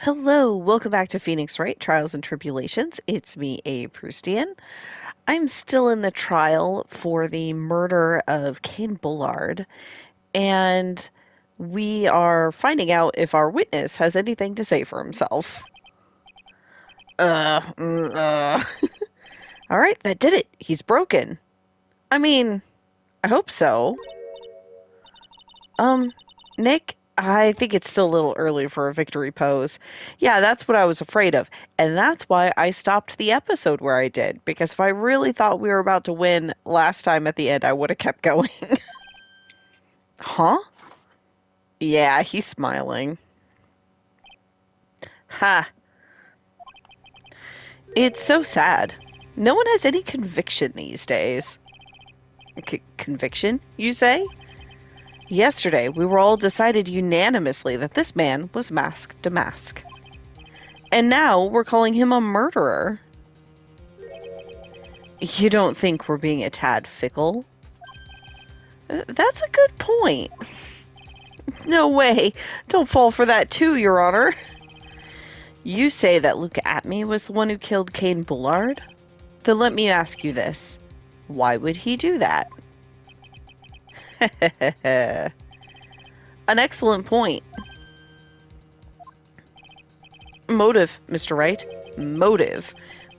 Hello, welcome back to Phoenix Wright, Trials and Tribulations. It's me, A. Proustian. I'm still in the trial for the murder of Cain Bullard, and we are finding out if our witness has anything to say for himself. Uh, mm, uh. All right, that did it. He's broken. I mean, I hope so. Um, Nick, I think it's still a little early for a victory pose. Yeah, that's what I was afraid of. And that's why I stopped the episode where I did, because if I really thought we were about to win last time at the end, I would have kept going. Huh? Yeah, he's smiling. Ha. It's so sad. No one has any conviction these days. Conviction, you say? Yesterday, we were all decided unanimously that this man was Mask to Mask. And now we're calling him a murderer. You don't think we're being a tad fickle? That's a good point. No way. Don't fall for that too, Your Honor. You say that Luke Atmey was the one who killed Cain Bullard? Then let me ask you this. Why would he do that? An excellent point. Motive, Mr. Wright. Motive.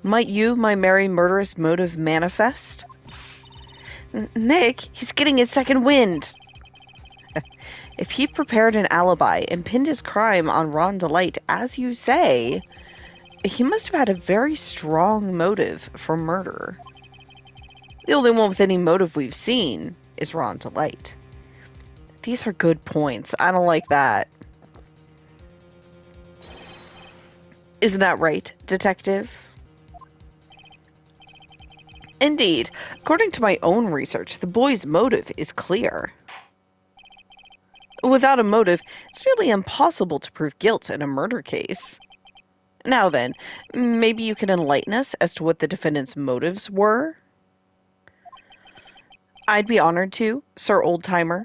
Might you, my merry murderous motive, manifest? Nick, he's getting his second wind. If he prepared an alibi and pinned his crime on Ron Delight, as you say, he must have had a very strong motive for murder. The only one with any motive we've seen is Ron Delight. These are good points. I don't like that. Isn't that right, detective? Indeed. According to my own research, the boy's motive is clear. Without a motive, it's nearly impossible to prove guilt in a murder case. Now then, maybe you can enlighten us as to what the defendant's motives were? I'd be honored to, Sir Oldtimer.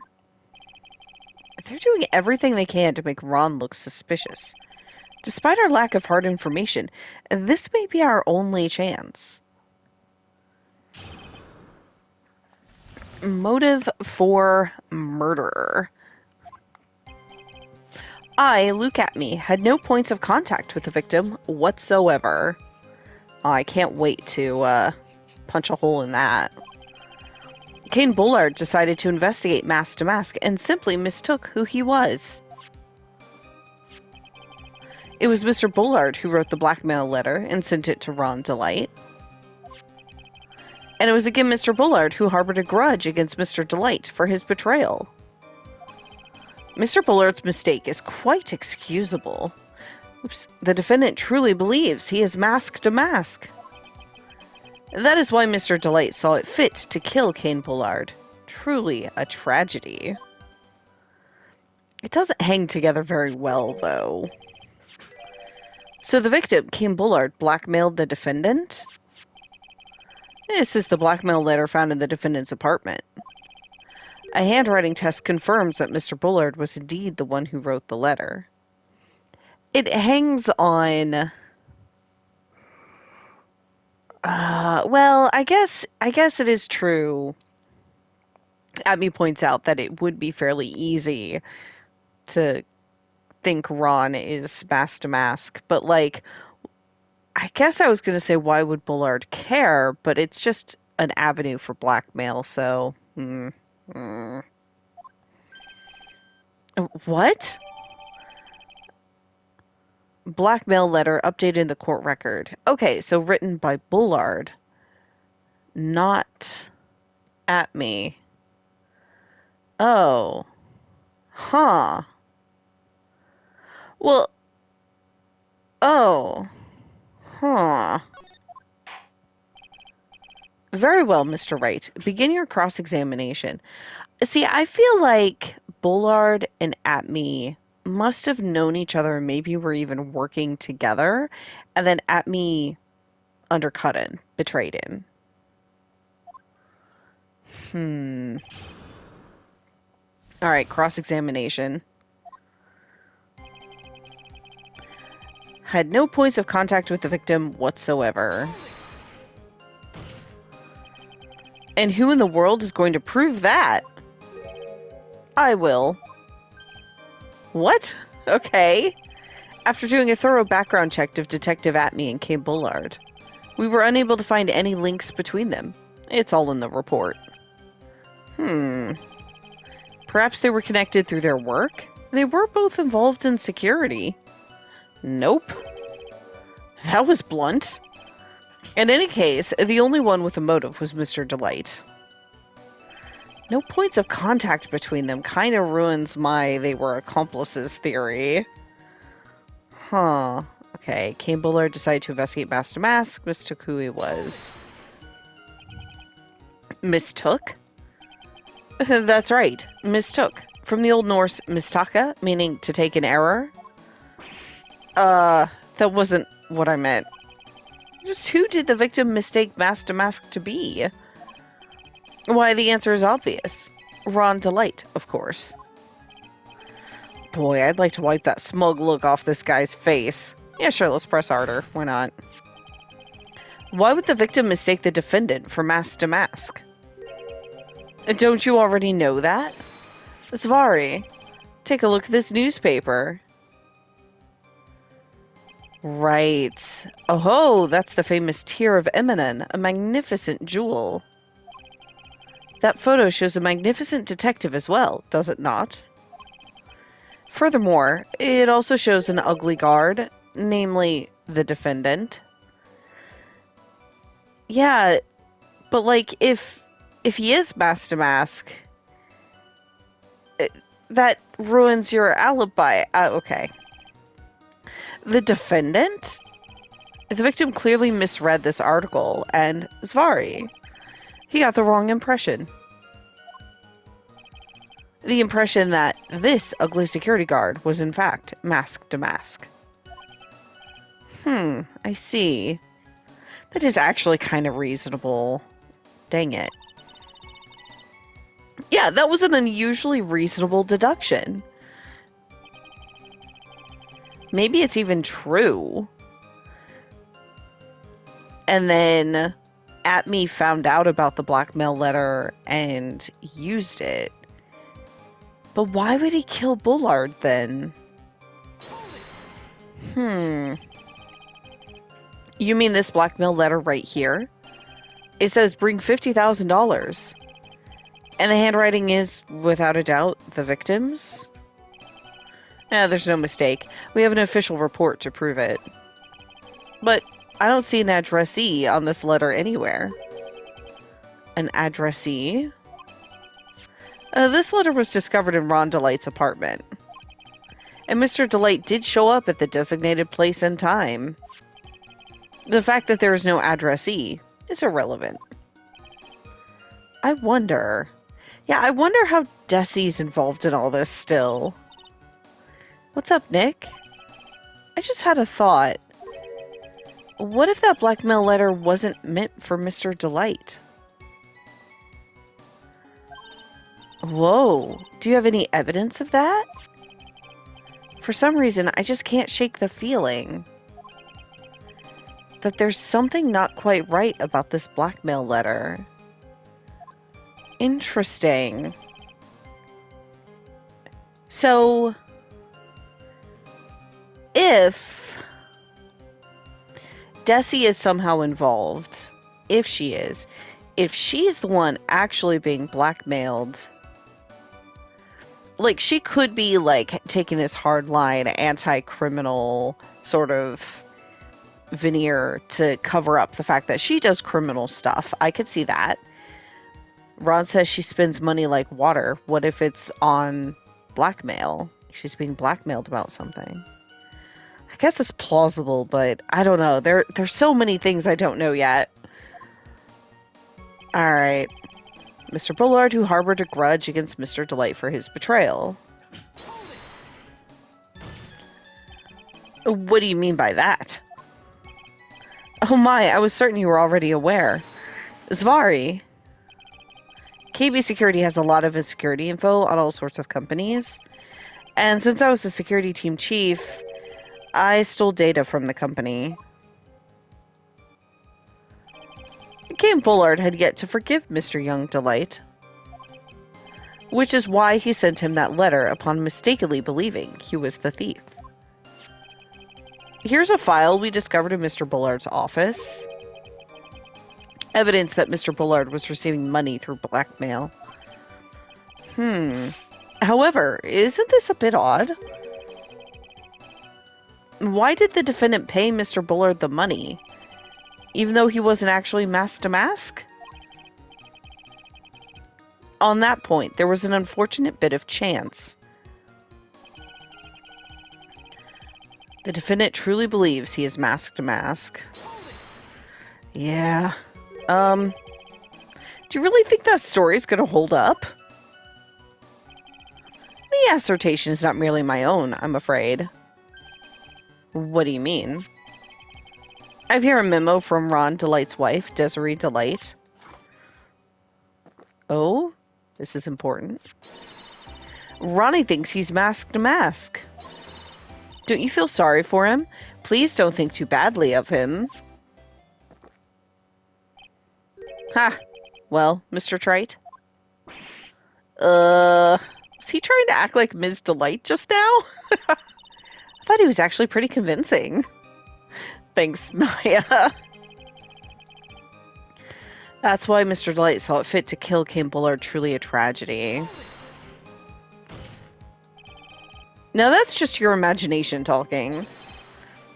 They're doing everything they can to make Ron look suspicious. Despite our lack of hard information, this may be our only chance. Motive for murder. I, Luke Atmey, had no points of contact with the victim whatsoever. Oh, I can't wait to punch a hole in that. Cain Bullard decided to investigate Mask to Mask and simply mistook who he was. It was Mr. Bullard who wrote the blackmail letter and sent it to Ron Delight. And it was again Mr. Bullard who harbored a grudge against Mr. Delight for his betrayal. Mr. Bullard's mistake is quite excusable. Oops, the defendant truly believes he is Mask to Mask. That is why Mr. Delight saw it fit to kill Cain Bullard. Truly a tragedy. It doesn't hang together very well, though. So the victim, Cain Bullard, blackmailed the defendant? This is the blackmail letter found in the defendant's apartment. A handwriting test confirms that Mr. Bullard was indeed the one who wrote the letter. It hangs on... well, I guess it is true. Abby points out that it would be fairly easy to think Ron is Mask to Mask, but like, I guess I was going to say why would Bullard care, but it's just an avenue for blackmail, so... What? Blackmail letter updated in the court record. Okay, so written by Bullard, not Atmey. Oh. Huh. Well, oh. Huh. Very well, Mr. Wright. Begin your cross-examination. See, I feel like Bullard and Atmey must have known each other and maybe were even working together, and then Atmey undercut him, betrayed him. All right, cross-examination. Had no points of contact with the victim whatsoever. And who in the world is going to prove that? I will. What? Okay. After doing a thorough background check of Detective Atmey and Kay Bullard, we were unable to find any links between them. It's all in the report. Perhaps they were connected through their work? They were both involved in security. Nope. That was blunt. In any case, the only one with a motive was Mr. Delight. No points of contact between them kind of ruins my they were accomplices theory. Huh. Okay, Kay Bullard decided to investigate Master Mask, mistook who he was. Mistook? That's right, mistook. From the Old Norse mistaka, meaning to take an error. That wasn't what I meant. Just who did the victim mistake Master Mask to be? Why, the answer is obvious. Ron Delight, of course. Boy, I'd like to wipe that smug look off this guy's face. Yeah, sure, let's press harder. Why not? Why would the victim mistake the defendant for Master Mask? Don't you already know that? Zvari, take a look at this newspaper. Right. Oh, that's the famous Tear of Emanon, a magnificent jewel. That photo shows a magnificent detective as well, does it not? Furthermore, it also shows an ugly guard, namely the defendant. Yeah, but like, if he is Master Mask, that ruins your alibi. Okay. The defendant? The victim clearly misread this article, and Zvari, he got the wrong impression. The impression that this ugly security guard was in fact Mask to Mask. I see. That is actually kind of reasonable. Dang it. Yeah, that was an unusually reasonable deduction. Maybe it's even true. And then Atmey found out about the blackmail letter and used it. But why would he kill Bullard then? You mean this blackmail letter right here? It says bring $50,000. And the handwriting is, without a doubt, the victim's? There's no mistake. We have an official report to prove it. But I don't see an addressee on this letter anywhere. An addressee? This letter was discovered in Ron Delight's apartment. And Mr. Delight did show up at the designated place and time. The fact that there is no addressee is irrelevant. I wonder... Yeah, I wonder how Desi's involved in all this still. What's up, Nick? I just had a thought. What if that blackmail letter wasn't meant for Mr. Delight? Whoa, do you have any evidence of that? For some reason, I just can't shake the feeling that there's something not quite right about this blackmail letter. Interesting. So, if Desi is somehow involved, if she's the one actually being blackmailed, like, she could be, like, taking this hardline anti-criminal sort of veneer to cover up the fact that she does criminal stuff. I could see that. Ron says she spends money like water. What if it's on blackmail? She's being blackmailed about something. I guess it's plausible, but I don't know. There's so many things I don't know yet. Alright. Mr. Bullard, who harbored a grudge against Mr. Delight for his betrayal. What do you mean by that? Oh my, I was certain you were already aware. Zvari. KB Security has a lot of his security info on all sorts of companies. And since I was the security team chief, I stole data from the company. King Bullard had yet to forgive Mr. Young Delight, which is why he sent him that letter upon mistakenly believing he was the thief. Here's a file we discovered in Mr. Bullard's office. Evidence that Mr. Bullard was receiving money through blackmail. However, isn't this a bit odd? Why did the defendant pay Mr. Bullard the money, even though he wasn't actually mask to mask? On that point, there was an unfortunate bit of chance. The defendant truly believes he is mask to mask. Yeah. Do you really think that story's gonna hold up? The assertion is not merely my own, I'm afraid. What do you mean? I have here a memo from Ron Delight's wife, Desiree Delight. Oh, this is important. Ronnie thinks he's mask to mask. Don't you feel sorry for him? Please don't think too badly of him. Ha! Well, Mr. Trite? Was he trying to act like Ms. Delight just now? I thought he was actually pretty convincing. Thanks, Maya. That's why Mr. Delight saw it fit to kill Kim Bullard. Truly a tragedy. Now that's just your imagination talking.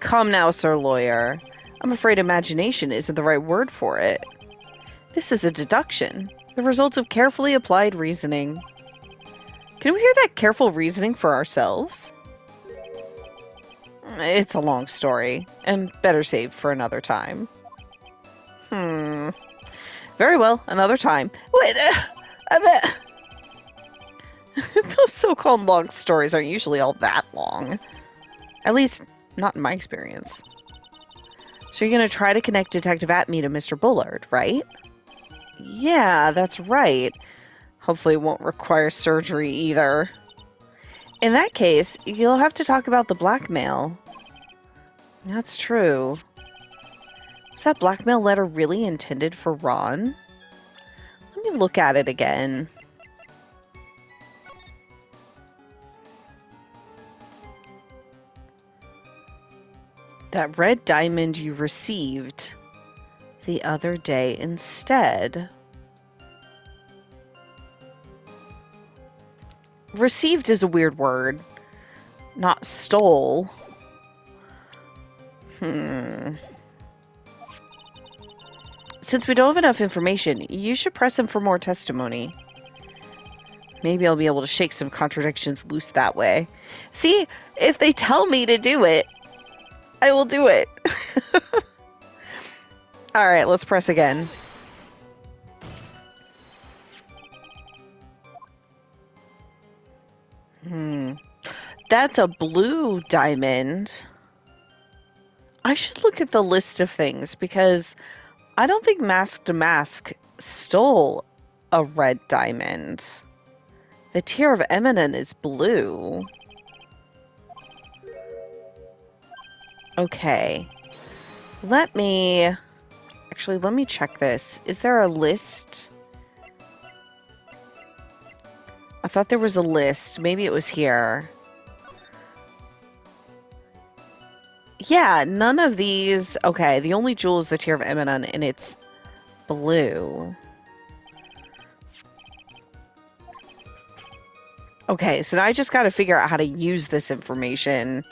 Come now, Sir Lawyer. I'm afraid imagination isn't the right word for it. This is a deduction, the result of carefully applied reasoning. Can we hear that careful reasoning for ourselves? It's a long story, and better saved for another time. Very well, another time. Wait, those so-called long stories aren't usually all that long. At least, not in my experience. So you're going to try to connect Detective Atmey to Mr. Bullard, right? Yeah, that's right. Hopefully it won't require surgery either. In that case, you'll have to talk about the blackmail. That's true. Was that blackmail letter really intended for Ron? Let me look at it again. That red diamond you received the other day instead. Received is a weird word. Not stole. Since we don't have enough information, you should press him for more testimony. Maybe I'll be able to shake some contradictions loose that way. See, if they tell me to do it, I will do it. Alright, let's press again. That's a blue diamond. I should look at the list of things because I don't think Mask to Mask stole a red diamond. The Tear of Eminent is blue. Okay. Let me check this. Is there a list? I thought there was a list. Maybe it was here. Yeah, none of these... Okay, the only jewel is the Tear of Eminent, and it's blue. Okay, so now I just gotta figure out how to use this information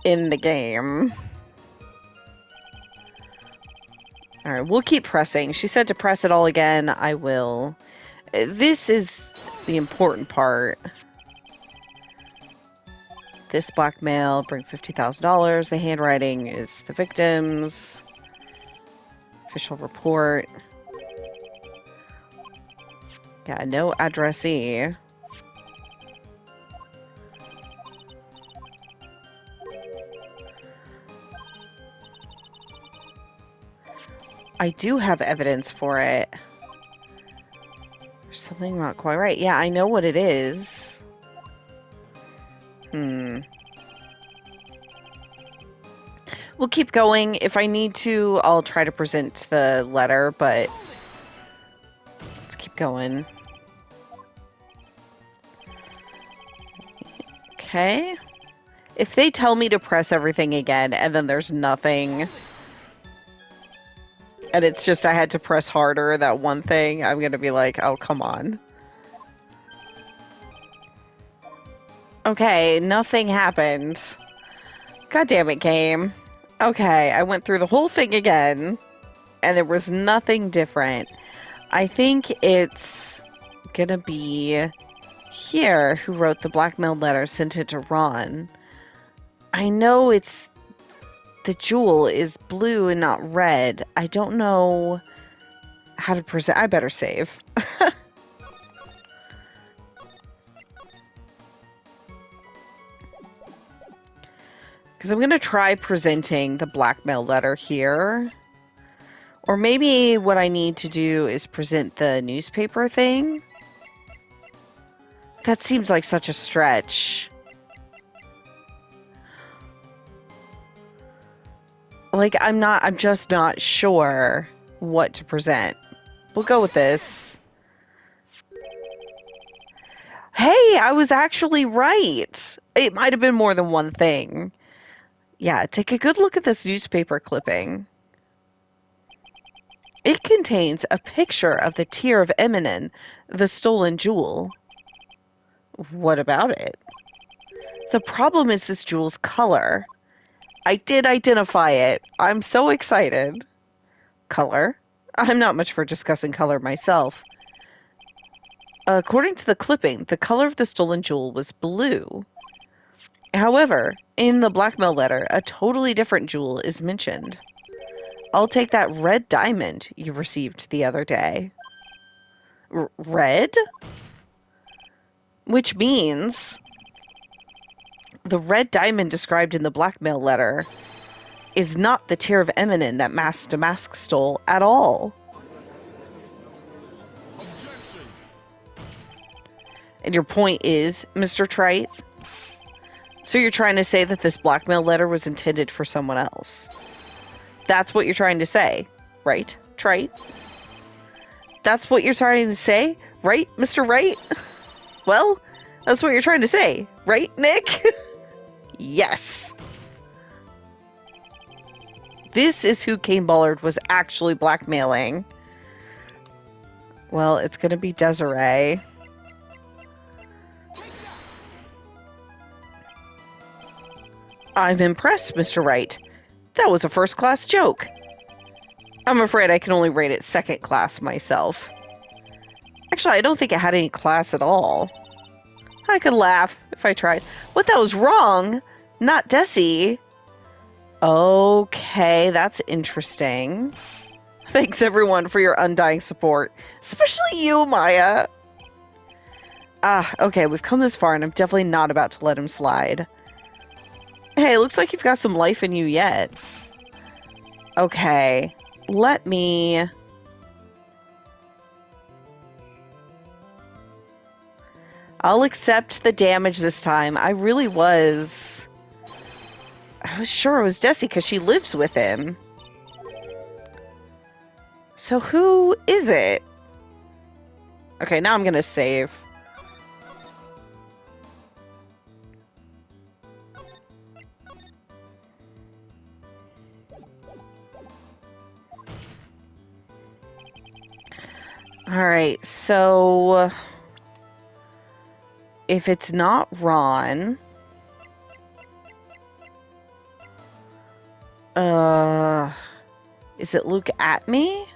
in the game. Alright, we'll keep pressing. She said to press it all again. I will. This is the important part. This blackmail, bring $50,000. The handwriting is the victim's. Official report. Yeah, no addressee. I do have evidence for it. There's something not quite right. Yeah, I know what it is. We'll keep going. If I need to, I'll try to present the letter, but let's keep going. Okay. If they tell me to press everything again and then there's nothing, and it's just I had to press harder that one thing, I'm going to be like, oh, come on. Okay, nothing happened. God damn it, game. Okay, I went through the whole thing again, and there was nothing different. I think it's gonna be here who wrote the blackmailed letter, sent it to Ron. I know it's... the jewel is blue and not red. I don't know how to present... I better save. Because I'm going to try presenting the blackmail letter here. Or maybe what I need to do is present the newspaper thing. That seems like such a stretch. Like, I'm just not sure what to present. We'll go with this. Hey, I was actually right. It might have been more than one thing. Yeah, take a good look at this newspaper clipping. It contains a picture of the tear of Eminem, the stolen jewel. What about it? The problem is this jewel's color. I did identify it. I'm so excited. Color? I'm not much for discussing color myself. According to the clipping, the color of the stolen jewel was blue. However, in the blackmail letter, a totally different jewel is mentioned. I'll take that red diamond you received the other day. Red? Which means the red diamond described in the blackmail letter is not the tear of Eminem that Mask to Mask stole at all. Objection. And your point is, Mr. Trite? So you're trying to say that this blackmail letter was intended for someone else? That's what you're trying to say, right, Trite? That's what you're trying to say, right, Mr. Wright? Well, that's what you're trying to say, right, Nick? Yes. This is who Kane Ballard was actually blackmailing. Well, it's going to be Desiree. I'm impressed, Mr. Wright. That was a first-class joke. I'm afraid I can only rate it second class myself. Actually, I don't think it had any class at all. I could laugh if I tried. What, that was wrong? Not Desi. Okay, that's interesting. Thanks, everyone, for your undying support. Especially you, Maya. Okay, we've come this far, and I'm definitely not about to let him slide. Hey, looks like you've got some life in you yet. Okay, let me... I'll accept the damage this time. I was sure it was Desi because she lives with him. So who is it? Okay, now I'm gonna save. Alright, so... if it's not Ron... is it Luke Atmey?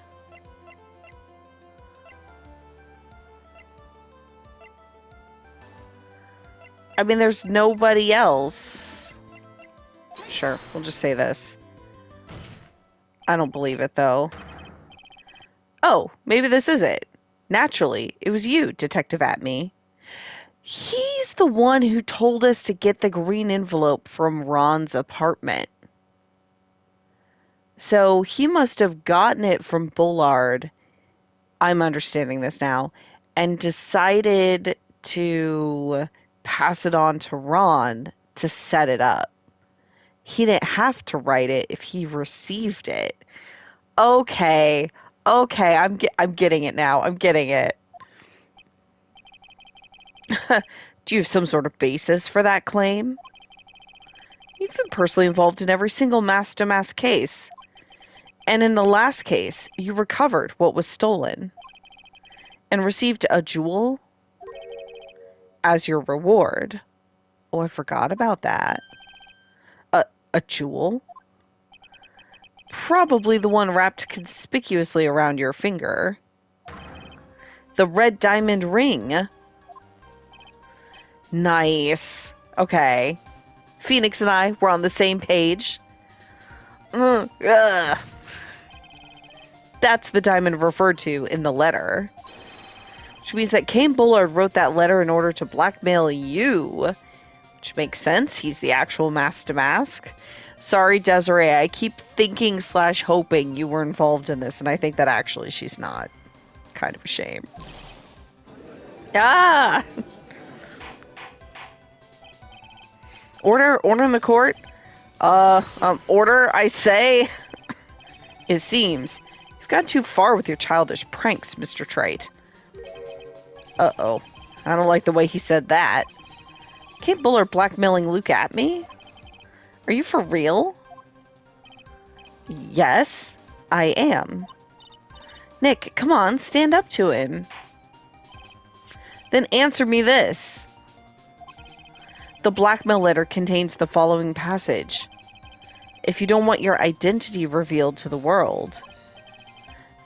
I mean, there's nobody else. Sure, we'll just say this. I don't believe it, though. Oh, maybe this is it. Naturally, it was you, Detective Atmey. He's the one who told us to get the green envelope from Ron's apartment. So he must have gotten it from Bullard. I'm understanding this now. And decided to pass it on to Ron to set it up. He didn't have to write it if he received it. Okay. Okay, I'm getting it now. I'm getting it. Do you have some sort of basis for that claim? You've been personally involved in every single mass-to-mass case. And in the last case, you recovered what was stolen and received a jewel as your reward. Oh, I forgot about that. A jewel? Probably the one wrapped conspicuously around your finger. The red diamond ring. Nice. Okay. Phoenix and I were on the same page. That's the diamond referred to in the letter. Which means that Kane Bullard wrote that letter in order to blackmail you. Which makes sense. He's the actual mask-to-mask. Sorry, Desiree. I keep thinking / hoping you were involved in this, and I think that actually she's not. Kind of a shame. Ah! Order in the court. Order, I say. It seems you've gone too far with your childish pranks, Mr. Trite. Uh-oh. I don't like the way he said that. Kate Bullard blackmailing Luke Atmey? Are you for real? Yes, I am. Nick, come on, stand up to him. Then answer me this. The blackmail letter contains the following passage. If you don't want your identity revealed to the world.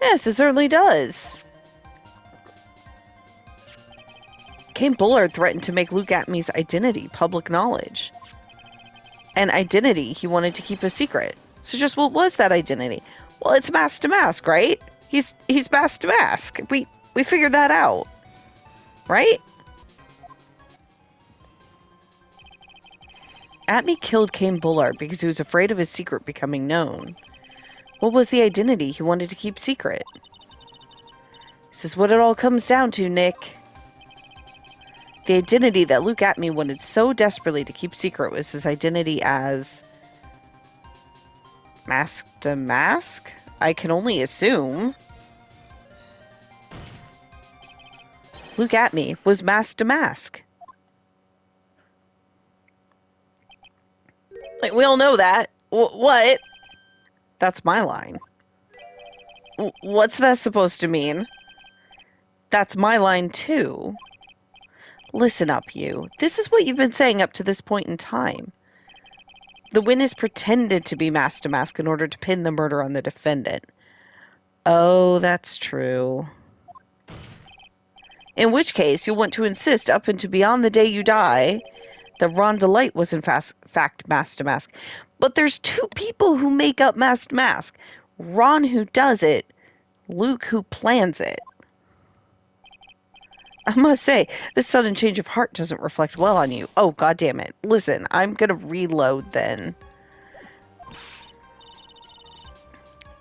Yes, it certainly does. Kane Bullard threatened to make Luke Atmey's identity public knowledge. An identity he wanted to keep a secret. So just what was that identity? Well, it's mask to mask, right? He's mask to mask. We figured that out. Right? Atmey killed Kane Bullard because he was afraid of his secret becoming known. What was the identity he wanted to keep secret? This is what it all comes down to, Nick. The identity that Luke Atmey wanted so desperately to keep secret was his identity as mask to mask? I can only assume. Luke Atmey was mask to mask. Like, we all know that. What? That's my line. What's that supposed to mean? That's my line, too. Listen up, you. This is what you've been saying up to this point in time. The witness pretended to be mask to mask in order to pin the murder on the defendant. Oh, that's true. In which case, you'll want to insist up into beyond the day you die that Ron DeLight was in fact mask to mask. But there's two people who make up mask to mask. Ron who does it, Luke who plans it. I must say, this sudden change of heart doesn't reflect well on you. Oh, goddammit. Listen, I'm gonna reload then.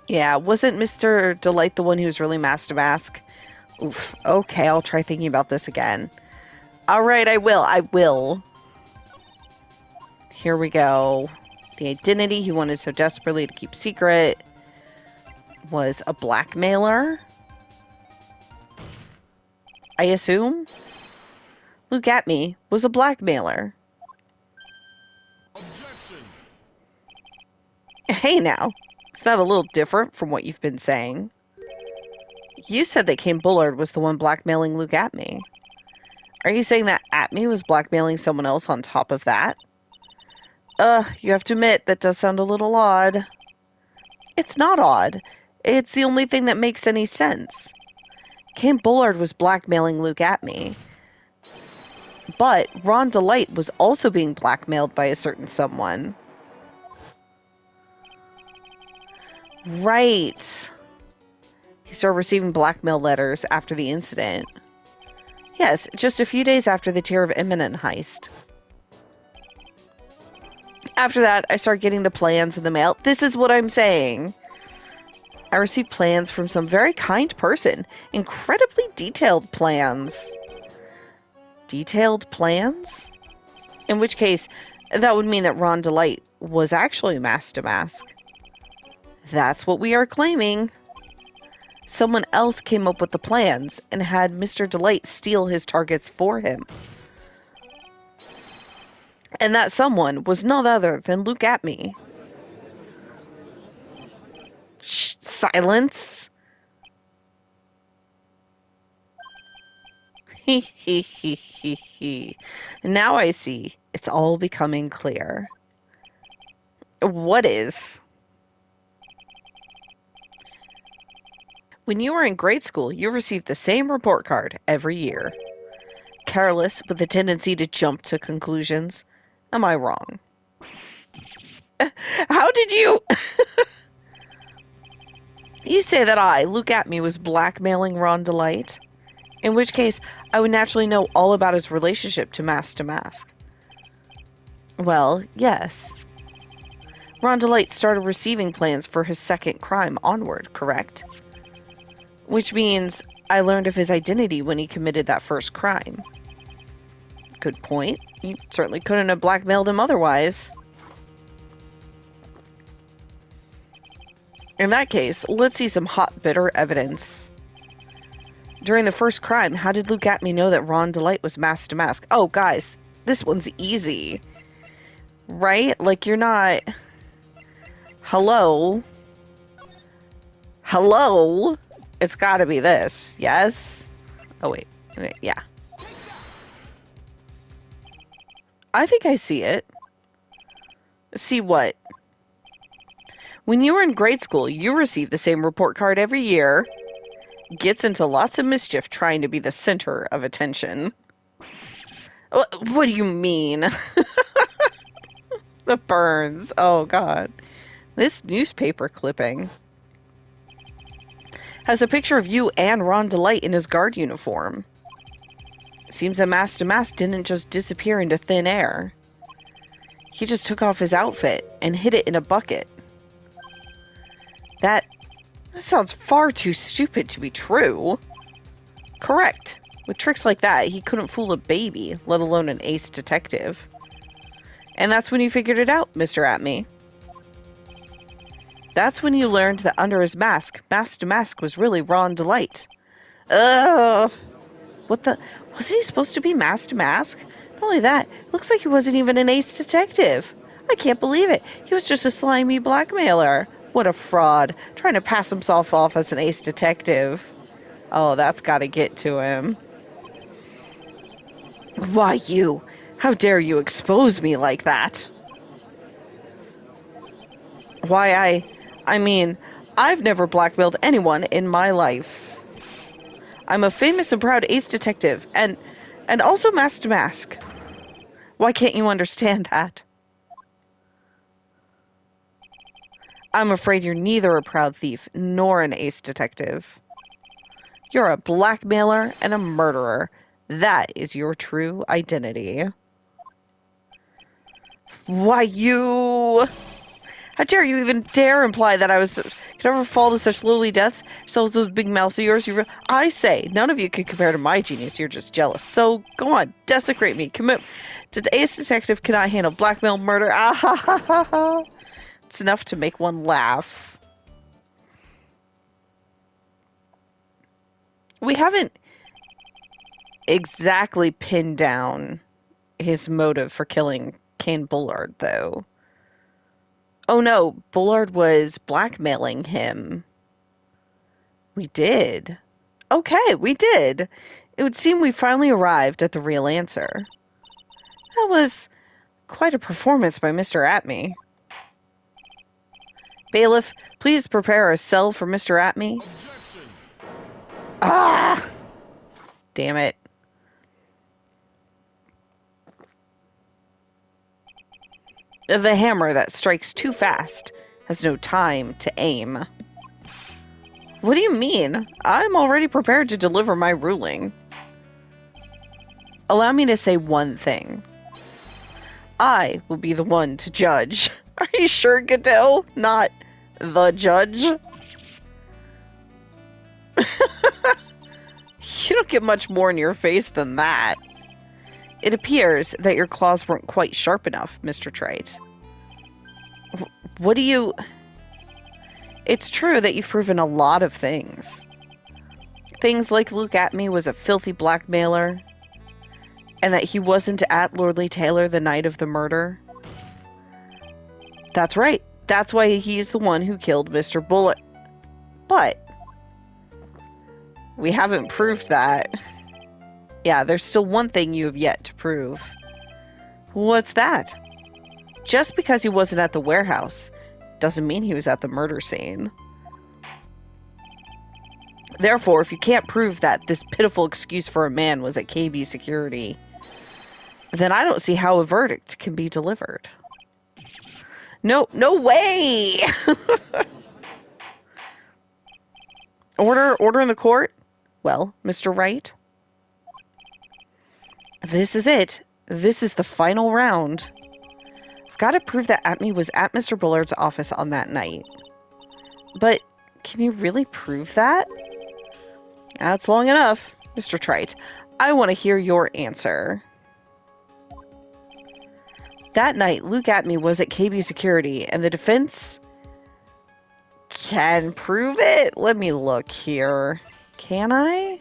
Yeah, wasn't Mr. Delight the one who was really mask to mask? Oof. Okay, I'll try thinking about this again. Alright, I will. Here we go. The identity he wanted so desperately to keep secret was a blackmailer. I assume? Luke Atmey was a blackmailer. Objection. Hey now, is that a little different from what you've been saying? You said that Kane Bullard was the one blackmailing Luke Atmey. Are you saying that Atmey was blackmailing someone else on top of that? You have to admit, that does sound a little odd. It's not odd. It's the only thing that makes any sense. Kane Bullard was blackmailing Luke Atmey. But Ron DeLight was also being blackmailed by a certain someone. Right. He started receiving blackmail letters after the incident. Yes, just a few days after the Tear of Imminent heist. After that, I started getting the plans in the mail. This is what I'm saying. I received plans from some very kind person. Incredibly detailed plans. Detailed plans? In which case, That would mean that Ron Delight was actually mask to mask. That's what we are claiming. Someone else came up with the plans and had Mr. Delight steal his targets for him. And that someone was none other than Luke Atmey. Shh, silence. He he he he he. Now I see. It's all becoming clear. What is? When you were in grade school, you received the same report card every year. Careless, with a tendency to jump to conclusions. Am I wrong? How did you... You say that I, Luke Atmey, was blackmailing Ron Delight? In which case, I would naturally know all about his relationship to Mask. Well, yes. Ron Delight started receiving plans for his second crime onward, correct? Which means I learned of his identity when he committed that first crime. Good point. You certainly couldn't have blackmailed him otherwise. In that case, let's see some hot, bitter evidence. During the first crime, how did Luke Atmey know that Ron Delight was mask to mask? Oh, guys, this one's easy. Right? Like, you're not... Hello? Hello? It's gotta be this, yes? Oh, wait. Yeah. I think I see it. See what? When you were in grade school, you received the same report card every year. Gets into lots of mischief trying to be the center of attention. What do you mean? The burns. Oh, God. This newspaper clipping has a picture of you and Ron Delight in his guard uniform. Seems that Mask to Mask didn't just disappear into thin air. He just took off his outfit and hid it in a bucket. That sounds far too stupid to be true. Correct. With tricks like that, he couldn't fool a baby, let alone an ace detective. And that's when you figured it out, Mr. Atmey. That's when you learned that under his mask, Mask to Mask was really Ron Delight. Ugh. What the... Wasn't he supposed to be Mask to Mask? Not only that, looks like he wasn't even an ace detective. I can't believe it. He was just a slimy blackmailer. What a fraud. Trying to pass himself off as an ace detective. Oh, that's gotta get to him. Why, you? How dare you expose me like that? Why, I mean, I've never blackmailed anyone in my life. I'm a famous and proud ace detective, and also Mask to Mask. Why can't you understand that? I'm afraid you're neither a proud thief nor an ace detective. You're a blackmailer and a murderer. That is your true identity. Why, you... How dare you even dare imply that I could ever fall to such lowly depths? Yourselves those big mouths of yours. I say, none of you can compare to my genius. You're just jealous. So, go on, desecrate me. Commit to the ace detective cannot handle blackmail, murder. Ah ha ha ha ha. It's enough to make one laugh. We haven't exactly pinned down his motive for killing Kane Bullard, though. Oh no, Bullard was blackmailing him. We did. Okay, we did. It would seem we finally arrived at the real answer. That was quite a performance by Mr. Atmey. Bailiff, please prepare a cell for Mr. Atmey. Objection. Ah! Damn it. The hammer that strikes too fast has no time to aim. What do you mean? I'm already prepared to deliver my ruling. Allow me to say one thing. I will be the one to judge. Are you sure, Godot? Not the judge? You don't get much more in your face than that. It appears that your claws weren't quite sharp enough, Mr. Trite. What do you... It's true that you've proven a lot of things. Things like Luke Atmey was a filthy blackmailer, and that he wasn't at Lordly Taylor the night of the murder. That's right. That's why he's the one who killed Mr. Bullet. But we haven't proved that. Yeah, there's still one thing you have yet to prove. What's that? Just because he wasn't at the warehouse doesn't mean he was at the murder scene. Therefore, if you can't prove that this pitiful excuse for a man was at KB security, then I don't see how a verdict can be delivered. No way! Order in the court? Well, Mr. Wright? This is it. This is the final round. I've got to prove that Atmey was at Mr. Bullard's office on that night. But can you really prove that? That's long enough, Mr. Trite. I want to hear your answer. That night, Luke Atmey was at KB Security, and the defense can prove it? Let me look here. Can I?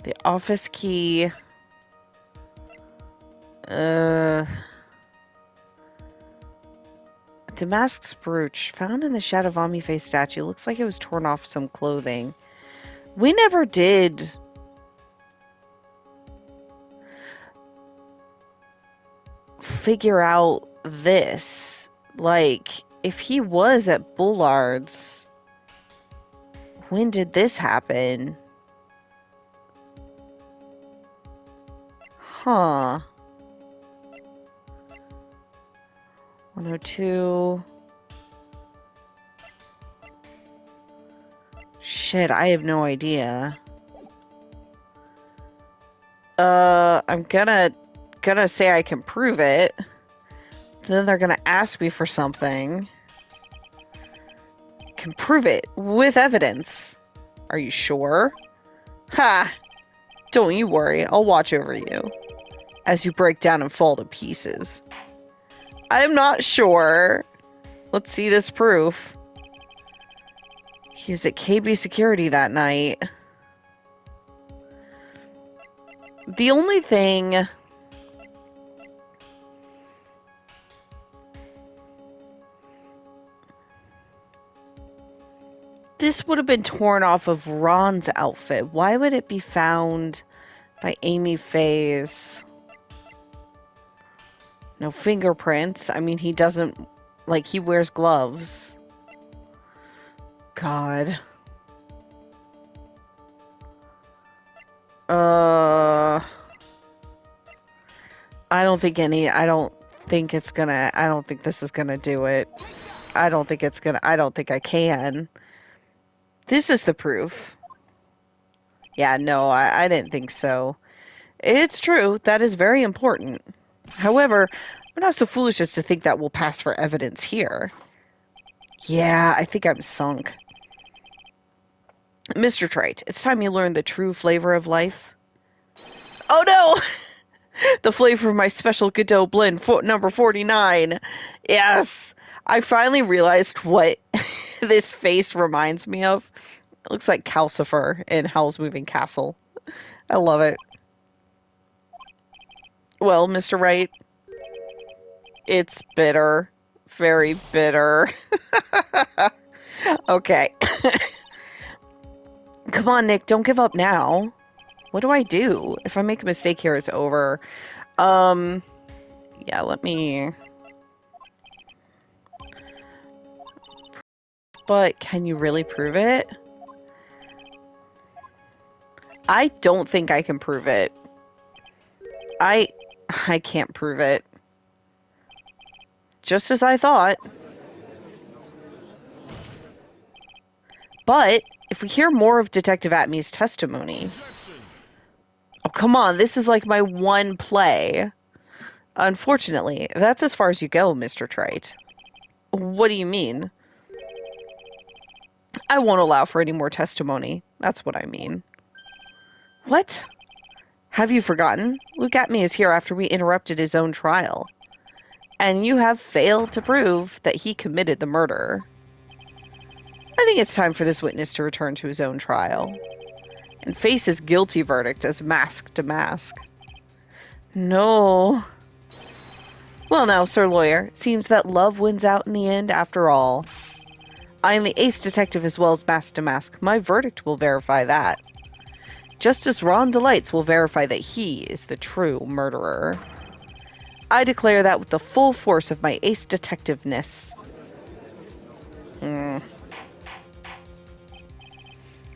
The office key. Damask's brooch found in the Shadow Omniface statue. Looks like it was torn off some clothing. We never did figure out this. Like, if he was at Bullard's, when did this happen? Huh. 102. Shit, I have no idea. I'm gonna say I can prove it. Then they're gonna ask me for something. Can prove it with evidence. Are you sure? Ha! Don't you worry, I'll watch over you as you break down and fall to pieces. I'm not sure. Let's see this proof. He was at KB Security that night. The only thing... This would have been torn off of Ron's outfit. Why would it be found by Amy Faye's? No fingerprints. I mean, he doesn't... Like, he wears gloves. God. I don't think this is gonna do it. I don't think I can. This is the proof. Yeah, no, I didn't think so. It's true. That is very important. However, I'm not so foolish as to think that will pass for evidence here. Yeah, I think I'm sunk. Mr. Trite, it's time you learn the true flavor of life. Oh no! The flavor of my special Godot blend, number 49. Yes! I finally realized what this face reminds me of. It looks like Calcifer in Howl's Moving Castle. I love it. Well, Mr. Wright, it's bitter. Very bitter. Okay. Come on, Nick, don't give up now. What do I do? If I make a mistake here, it's over. Yeah, let me... But can you really prove it? I don't think I can prove it. I can't prove it. Just as I thought. But if we hear more of Detective Atmey's testimony... Oh, come on. This is like my one play. Unfortunately, that's as far as you go, Mr. Trite. What do you mean? I won't allow for any more testimony. That's what I mean. What? Have you forgotten? Luke Atmey is here after we interrupted his own trial. And you have failed to prove that he committed the murder. I think it's time for this witness to return to his own trial and face his guilty verdict as mask to mask. No. Well now, Sir Lawyer, it seems that love wins out in the end after all. I am the ace detective as well as mask to mask. My verdict will verify that. Justice Ron Delights will verify that he is the true murderer. I declare that with the full force of my ace detectiveness.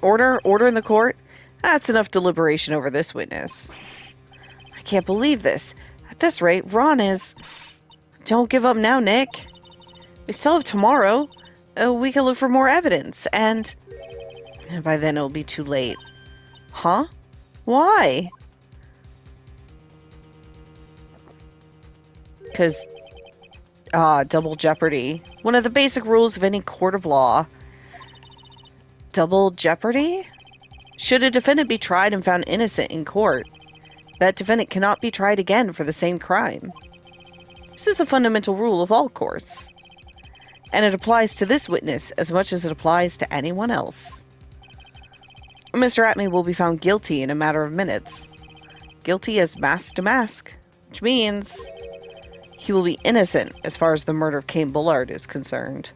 Order in the court? That's enough deliberation over this witness. I can't believe this. At this rate, Ron is... Don't give up now, Nick. We still have tomorrow. We can look for more evidence, and by then it'll be too late. Huh? Why? Because, double jeopardy. One of the basic rules of any court of law. Double jeopardy? Should a defendant be tried and found innocent in court, that defendant cannot be tried again for the same crime. This is a fundamental rule of all courts, and it applies to this witness as much as it applies to anyone else. Mr. Atmey will be found guilty in a matter of minutes. Guilty as mask to mask, which means he will be innocent as far as the murder of Cain Bullard is concerned.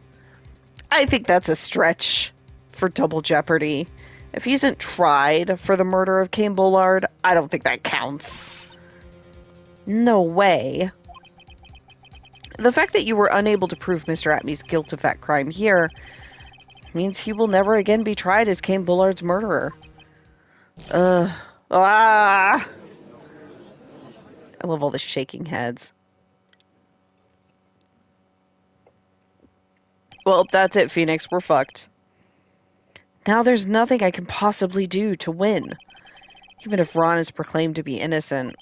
I think that's a stretch for double jeopardy. If he isn't tried for the murder of Cain Bullard, I don't think that counts. No way. The fact that you were unable to prove Mr. Atmey's guilt of that crime here means he will never again be tried as Cain Bullard's murderer. I love all the shaking heads. Well, that's it, Phoenix. We're fucked. Now there's nothing I can possibly do to win, even if Ron is proclaimed to be innocent.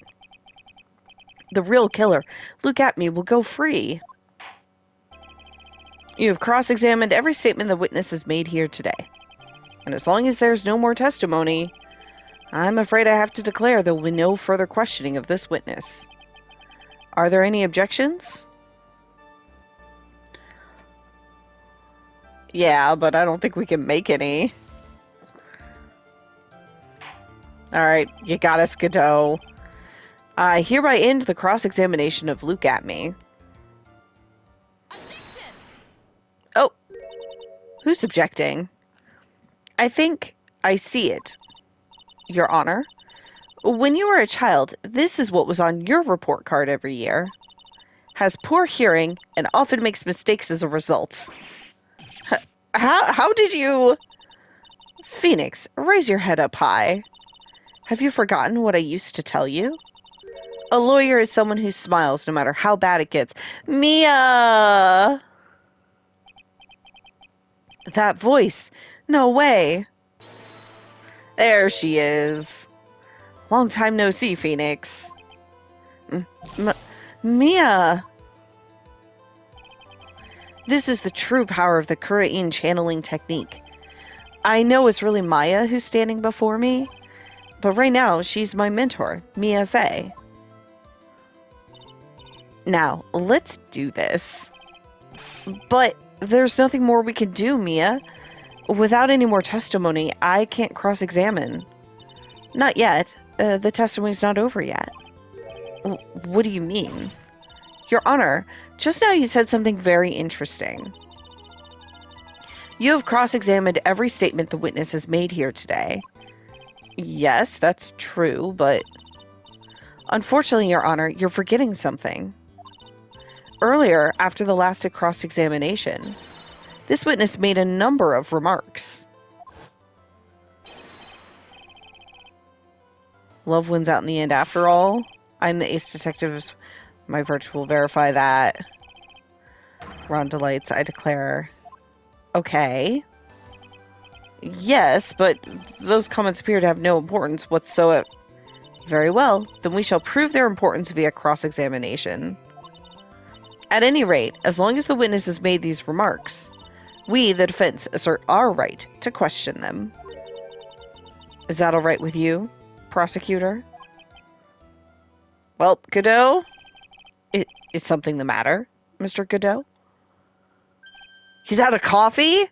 The real killer, Luke Atmey, will go free. You have cross-examined every statement the witness has made here today. And as long as there's no more testimony, I'm afraid I have to declare there will be no further questioning of this witness. Are there any objections? Yeah, but I don't think we can make any. Alright, you got us, Godot. I hereby end the cross-examination of Luke Atmey. Oh, who's objecting? I think I see it, Your Honor. When you were a child, this is what was on your report card every year. Has poor hearing and often makes mistakes as a result. How did you... Phoenix, raise your head up high. Have you forgotten what I used to tell you? A lawyer is someone who smiles no matter how bad it gets. Mia! That voice. No way. There she is. Long time no see, Phoenix. Mia! This is the true power of the Kurain channeling technique. I know it's really Maya who's standing before me, but right now she's my mentor, Mia Fey. Now, let's do this. But there's nothing more we can do, Mia. Without any more testimony, I can't cross-examine. Not yet. The testimony's not over yet. What do you mean? Your Honor, just now you said something very interesting. You have cross-examined every statement the witness has made here today. Yes, that's true, but... Unfortunately, Your Honor, you're forgetting something. Earlier, after the last cross-examination, this witness made a number of remarks. Love wins out in the end after all. I'm the ace detective. My verdict will verify that. Ron Delights, I declare. Okay. Yes, but those comments appear to have no importance whatsoever. Very well, then we shall prove their importance via cross-examination. At any rate, as long as the witness has made these remarks, we, the defense, assert our right to question them. Is that all right with you, prosecutor? Well, Godot? Is something the matter, Mr. Godot? He's out of coffee?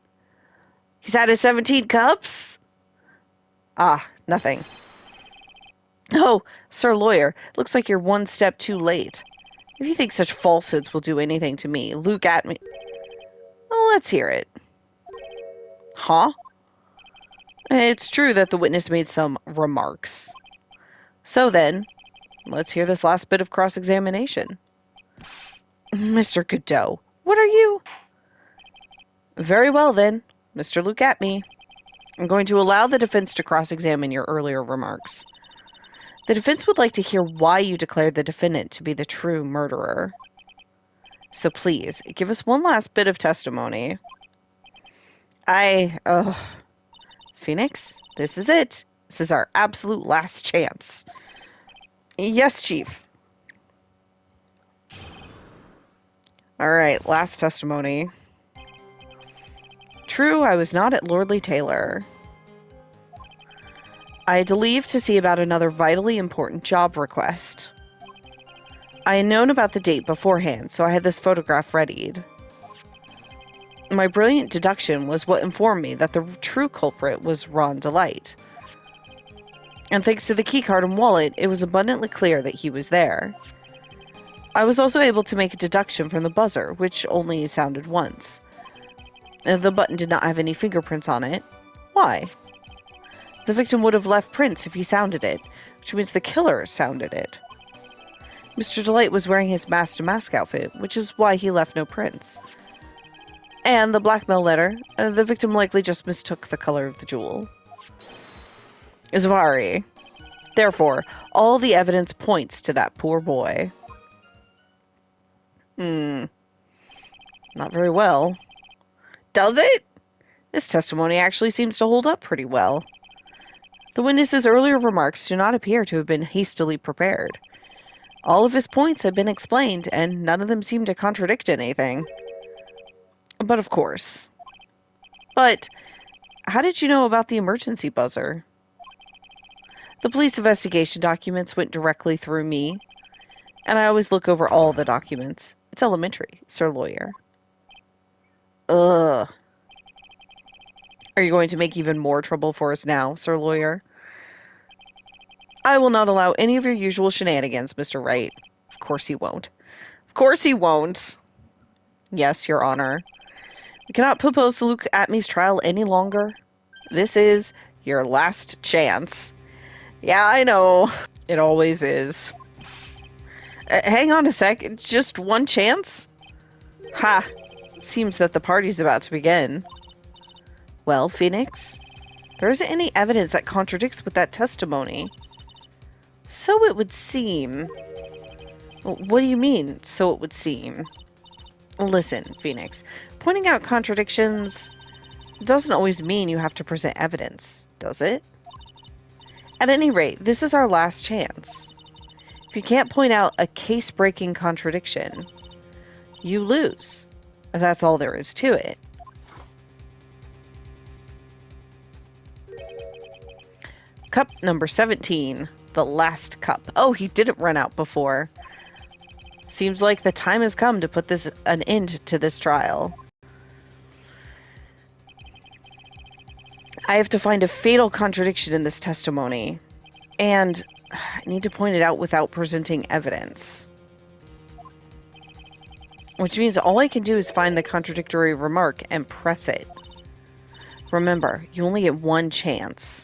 He's had his 17 cups? Ah, nothing. Oh, sir lawyer, looks like you're one step too late. If you think such falsehoods will do anything to me, look at me. Oh, let's hear it. Huh? It's true that the witness made some remarks. So then, let's hear this last bit of cross-examination. Mr. Godot, what are you? Very well then, Mr. Look at me. I'm going to allow the defense to cross-examine your earlier remarks. The defense would like to hear why you declared the defendant to be the true murderer. So please, give us one last bit of testimony. Phoenix, this is it. This is our absolute last chance. Yes, Chief. All right, last testimony. True, I was not at Lordly Taylor. I had to leave to see about another vitally important job request. I had known about the date beforehand, so I had this photograph readied. My brilliant deduction was what informed me that the true culprit was Ron Delight. And thanks to the keycard and wallet, it was abundantly clear that he was there. I was also able to make a deduction from the buzzer, which only sounded once. The button did not have any fingerprints on it. Why? The victim would have left prints if he sounded it, which means the killer sounded it. Mr. Delight was wearing his mask-to-mask outfit, which is why he left no prints. And the blackmail letter, the victim likely just mistook the color of the jewel. Zvari. Therefore, all the evidence points to that poor boy. Not very well. Does it? This testimony actually seems to hold up pretty well. The witness's earlier remarks do not appear to have been hastily prepared. All of his points have been explained, and none of them seem to contradict anything. But of course. But, how did you know about the emergency buzzer? The police investigation documents went directly through me, and I always look over all the documents. It's elementary, Sir Lawyer. Ugh. Are you going to make even more trouble for us now, Sir Lawyer? I will not allow any of your usual shenanigans, Mr. Wright. Of course he won't. Of course he won't. Yes, Your Honor. We cannot propose to look at Atmey's trial any longer. This is your last chance. Yeah, I know. It always is. Hang on a sec. Just one chance? Ha! Seems that the party's about to begin. Well, Phoenix, there isn't any evidence that contradicts with that testimony. So it would seem. What do you mean, so it would seem? Listen, Phoenix, pointing out contradictions doesn't always mean you have to present evidence, does it? At any rate, this is our last chance. If you can't point out a case-breaking contradiction, you lose. That's all there is to it. Cup number 17. The last cup. Oh, he didn't run out before. Seems like the time has come to put an end to this trial. I have to find a fatal contradiction in this testimony. And I need to point it out without presenting evidence. Which means all I can do is find the contradictory remark and press it. Remember, you only get one chance.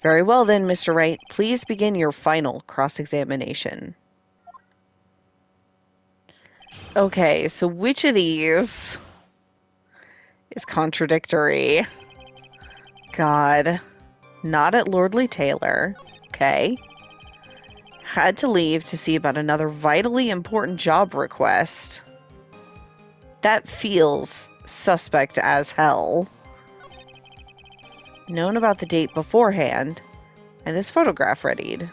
Very well then, Mr. Wright. Please begin your final cross-examination. Okay, so which of these is contradictory? God. Not at Lordly Taylor. Okay. Had to leave to see about another vitally important job request. That feels suspect as hell. Known about the date beforehand. And this photograph readied.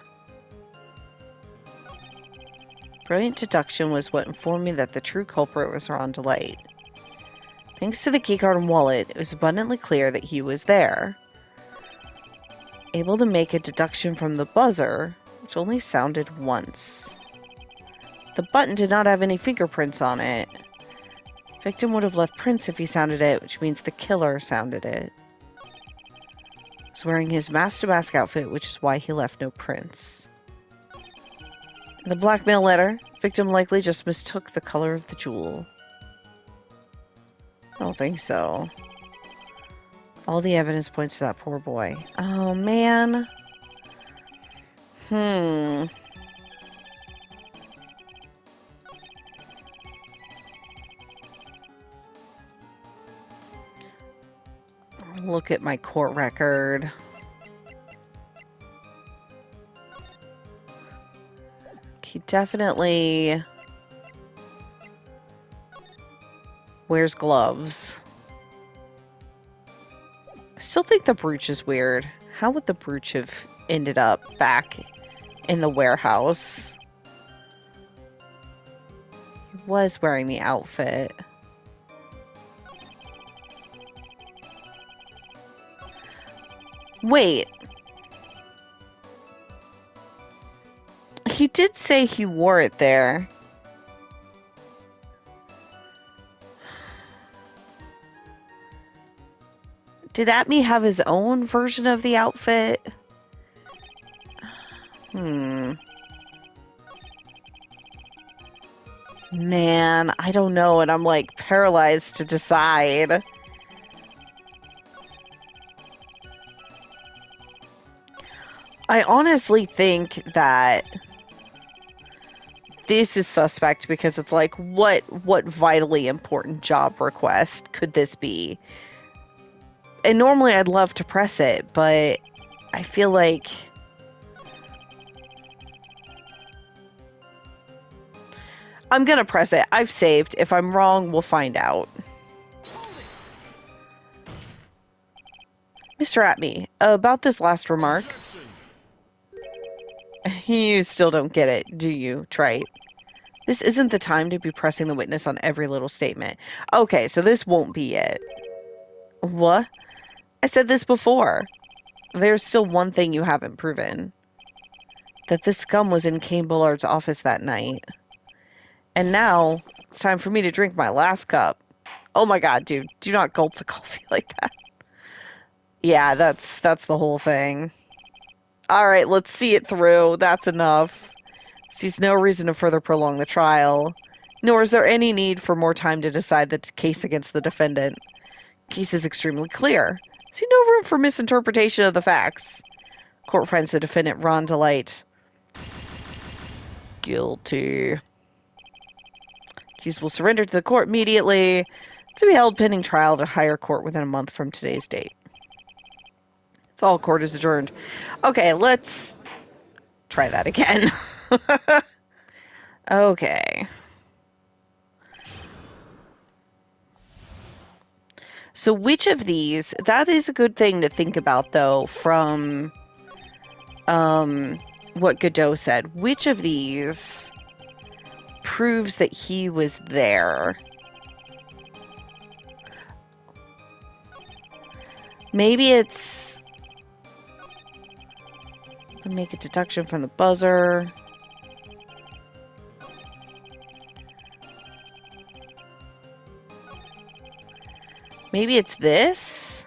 Brilliant deduction was what informed me that the true culprit was Ron Delight. Thanks to the keycard and wallet, it was abundantly clear that he was there. Able to make a deduction from the buzzer, which only sounded once. The button did not have any fingerprints on it. Victim would have left prints if he sounded it, which means the killer sounded it. He was wearing his mask-to-mask outfit, which is why he left no prints. In the blackmail letter, victim likely just mistook the color of the jewel. I don't think so. All the evidence points to that poor boy. Oh, man. Look at my court record. He definitely wears gloves. I still think the brooch is weird. How would the brooch have ended up back in the warehouse? He was wearing the outfit. Wait. He did say he wore it there. Did Atmey have his own version of the outfit? Man, I don't know, and I'm like paralyzed to decide. I honestly think that this is suspect because it's like, what vitally important job request could this be? And normally I'd love to press it, but I feel like I'm gonna press it. I've saved. If I'm wrong, we'll find out. Mr. Atmey, about this last remark. You still don't get it, do you, Trite? This isn't the time to be pressing the witness on every little statement. Okay, so this won't be it. What? I said this before. There's still one thing you haven't proven. That this scum was in Kane Bullard's office that night. And now, it's time for me to drink my last cup. Oh my god, dude. Do not gulp the coffee like that. Yeah, that's the whole thing. Alright, let's see it through. That's enough. Sees no reason to further prolong the trial. Nor is there any need for more time to decide the case against the defendant. The case is extremely clear. See no room for misinterpretation of the facts. Court finds the defendant Ron Delight guilty. Accused will surrender to the court immediately to be held pending trial at a higher court within a month from today's date. It's all court is adjourned. Okay, let's try that again. Okay. So which of these, that is a good thing to think about though from what Godot said. Which of these proves that he was there? Maybe it's to make a deduction from the buzzer. Maybe it's this?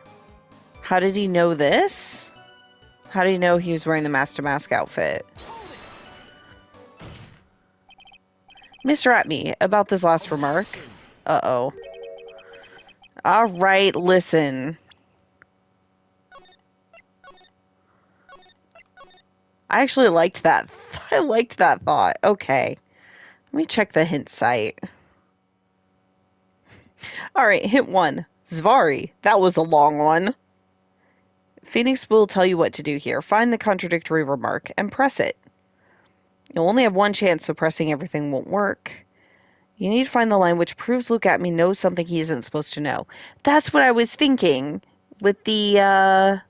How did he know this? How did he know he was wearing the mask-to-mask outfit? Mr. Atmey, about this last remark. Uh-oh. Alright, listen. I actually liked that. I liked that thought. Okay. Let me check the hint site. Alright, hint 1. Zvari. That was a long one. Phoenix will tell you what to do here. Find the contradictory remark and press it. You'll only have one chance, so pressing everything won't work. You need to find the line which proves Luke Atmey knows something he isn't supposed to know. That's what I was thinking with the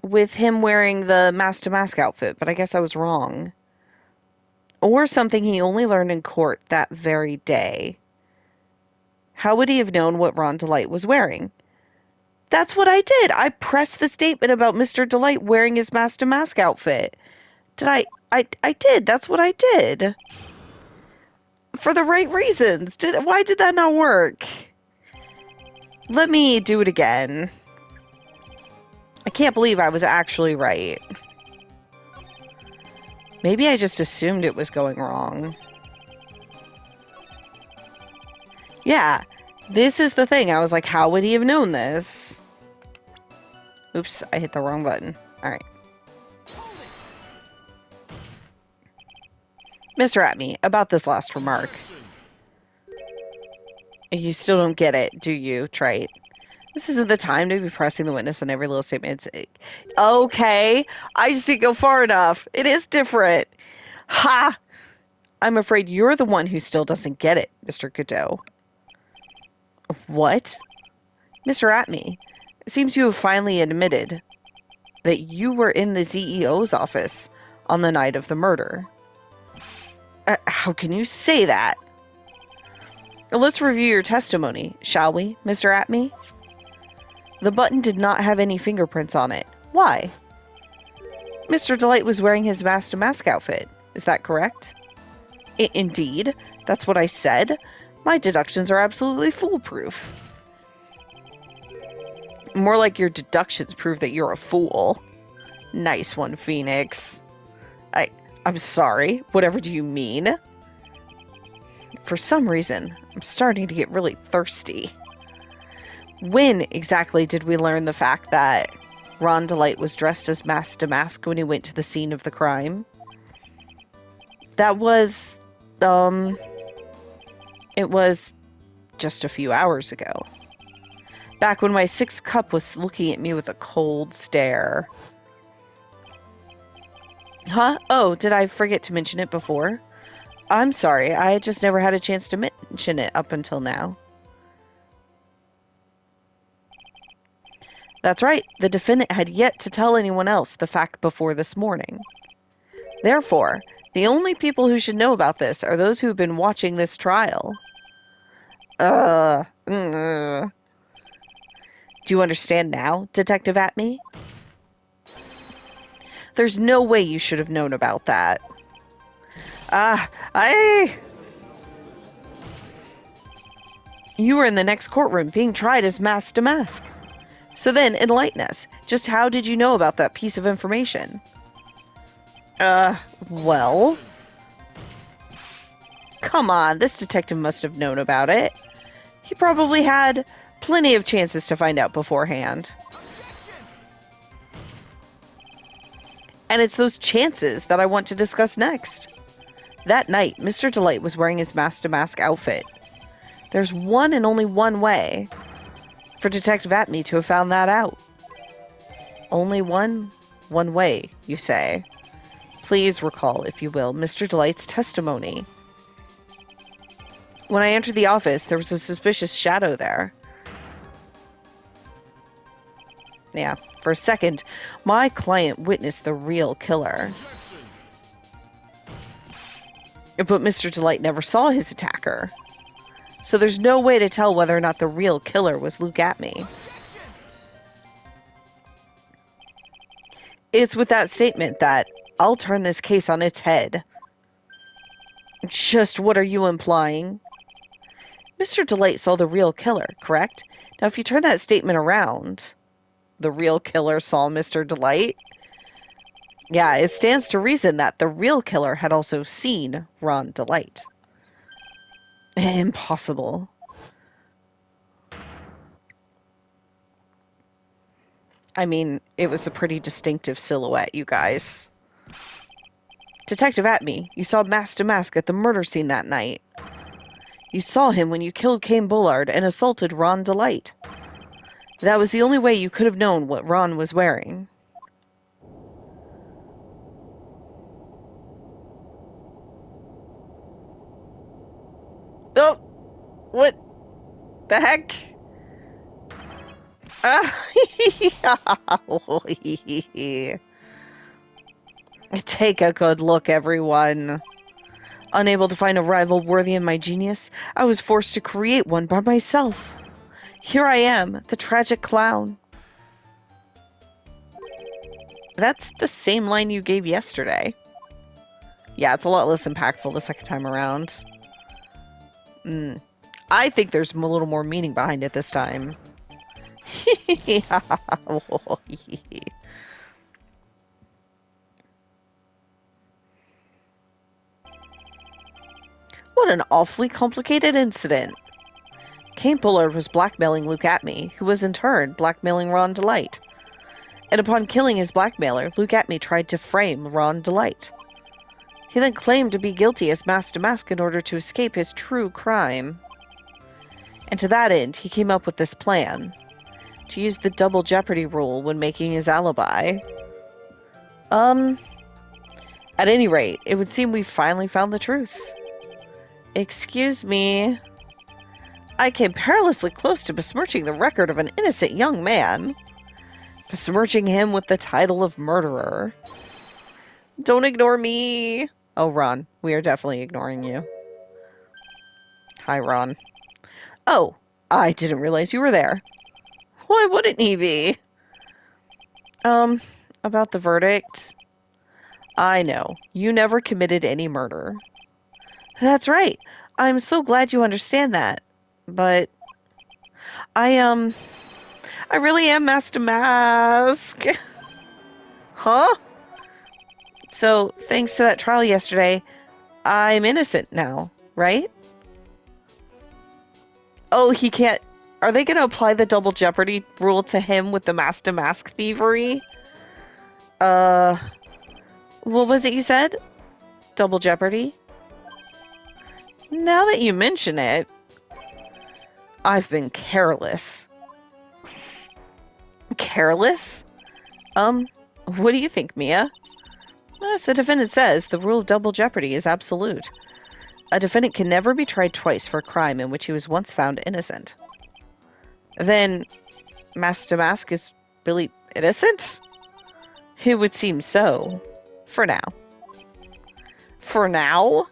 with him wearing the mask-to-mask outfit, but I guess I was wrong. Or something he only learned in court that very day. How would he have known what Ron Delight was wearing? That's what I did. I pressed the statement about Mr. Delight wearing his mask-to-mask outfit. Did I did. That's what I did. For the right reasons. Why did that not work? Let me do it again. I can't believe I was actually right. Maybe I just assumed it was going wrong. Yeah, this is the thing. I was like, how would he have known this? Oops, I hit the wrong button. Alright. Mr. Atmey, about this last remark. You still don't get it, do you, Trite? This isn't the time to be pressing the witness on every little statement. Okay, I just didn't go far enough. It is different. Ha! I'm afraid you're the one who still doesn't get it, Mr. Godot. What? Mr. Atmey, it seems you have finally admitted that you were in the CEO's office on the night of the murder. How can you say that? Let's review your testimony, shall we, Mr. Atmey? The button did not have any fingerprints on it. Why? Mr. Delight was wearing his mask-to-mask outfit. Is that correct? Indeed. That's what I said. My deductions are absolutely foolproof. More like your deductions prove that you're a fool. Nice one, Phoenix. I'm sorry. Whatever do you mean? For some reason, I'm starting to get really thirsty. When exactly did we learn the fact that Ron Delight was dressed as mask-to-mask when he went to the scene of the crime? That was, it was just a few hours ago. Back when my sixth cup was looking at me with a cold stare. Huh? Oh, did I forget to mention it before? I'm sorry, I just never had a chance to mention it up until now. That's right, the defendant had yet to tell anyone else the fact before this morning. Therefore, the only people who should know about this are those who have been watching this trial. Do you understand now, Detective Atmey? There's no way you should have known about that. You were in the next courtroom being tried as mask-to-mask. So then, enlighten us. Just how did you know about that piece of information? Well... Come on, this detective must have known about it. He probably had plenty of chances to find out beforehand. And it's those chances that I want to discuss next. That night, Mr. Delight was wearing his mask-to-mask outfit. There's one and only one way for Detective Atmey to have found that out. Only one way, you say. Please recall, if you will, Mr. Delight's testimony. When I entered the office, there was a suspicious shadow there. Yeah, for a second, my client witnessed the real killer. But Mr. Delight never saw his attacker. So there's no way to tell whether or not the real killer was Luke Atmey. It's with that statement that I'll turn this case on its head. Just what are you implying? Mr. Delight saw the real killer, correct? Now if you turn that statement around, the real killer saw Mr. Delight? Yeah, it stands to reason that the real killer had also seen Ron Delight. Impossible. I mean, it was a pretty distinctive silhouette, you guys. Detective Atmey, you saw mask-to-mask at the murder scene that night. You saw him when you killed Cain Bullard and assaulted Ron Delight. That was the only way you could have known what Ron was wearing. Oh! What the heck? Take a good look, everyone. Unable to find a rival worthy of my genius, I was forced to create one by myself. Here I am, the tragic clown. That's the same line you gave yesterday. Yeah, it's a lot less impactful the second time around. I think there's a little more meaning behind it this time. What an awfully complicated incident. Kane Bullard was blackmailing Luke Atmey, who was in turn blackmailing Ron Delight. And upon killing his blackmailer, Luke Atmey tried to frame Ron Delight. He then claimed to be guilty as Mask to Mask in order to escape his true crime. And to that end, he came up with this plan. To use the double jeopardy rule when making his alibi. At any rate, it would seem we've finally found the truth. Excuse me. I came perilously close to besmirching the record of an innocent young man. Besmirching him with the title of murderer. Don't ignore me. Oh, Ron, we are definitely ignoring you. Hi, Ron. Oh, I didn't realize you were there. Why wouldn't he be? About the verdict. I know. You never committed any murder. That's right. I'm so glad you understand that. But I really am Mask to Mask. Huh? So, thanks to that trial yesterday, I'm innocent now, right? Oh, he can't... Are they going to apply the double jeopardy rule to him with the Mask to Mask thievery? What was it you said? Double jeopardy? Now that you mention it, I've been careless. Careless? What do you think, Mia? As the defendant says, the rule of double jeopardy is absolute. A defendant can never be tried twice for a crime in which he was once found innocent. Then, Mask to Mask is really innocent? It would seem so. For now. For now? Well,